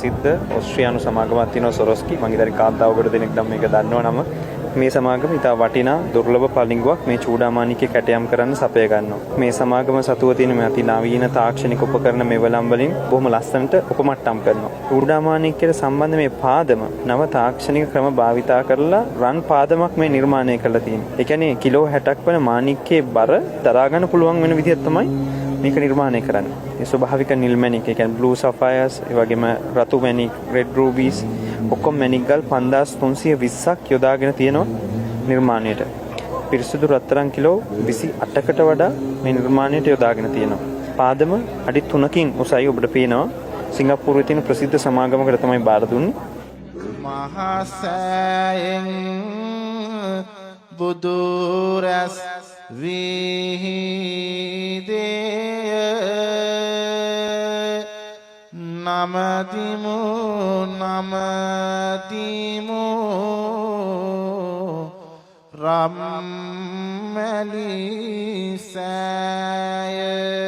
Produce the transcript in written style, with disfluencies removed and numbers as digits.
ප්‍රසිද්ධ ඕස්ට්‍රියානු සමාගමක් තියෙනවා සොරොස්කි. මම ඉතින් කාන්තාවකට දෙනෙක් නම් මේක දන්නව නම. මේ සමාගම ඉතා වටිනා දුර්ලභ පලිඟුවක් මේ චූඩාමාණිකේ කැටයම් කරන්න සපය ගන්නවා. මේ සමාගම සතුව තියෙන මේ අති නවීන තාක්ෂණික උපකරණ මෙවලම් වලින් බොහොම ලස්සනට උපමට්ටම් කරනවා. චූඩාමාණිකයට සම්බන්ධ මේ පාදම නව තාක්ෂණික ක්‍රම භාවිතා කරලා රන් පාදමක් මේ නිර්මාණය කරලා තියෙනවා. ඒ කියන්නේ කිලෝ 60ක් වන මාණික්කේ බර දරා ගන්න පුළුවන් වෙන විදිහක් තමයි මේක නිර්මාණය කරන්නේ. ඒ ස්වභාවික නිල් මැණික්, ඒ කියන්නේ බ්ලූ සෆයර්ස්, ඒ වගේම රතු මැණික්, රෙඩ් රූබීස් ඔක්කොම මැණික් ගල් 5320ක් යොදාගෙන තියෙනවා නිර්මාණයට. පිරිසුදු රත්තරන් කිලෝ 28කට වඩා මේ නිර්මාණයට යොදාගෙන තියෙනවා. පාදම අඩි 3කින් උසයි. ඔබට පේනවා සිංගප්පූරුවේ තියෙන ප්‍රසිද්ධ සමාගමකට තමයි බාර දුන්නේ. මහසෑයෙන් බුදුරැස් විහිදේ නමදිමු නමදිමු රම්මැලි සෑය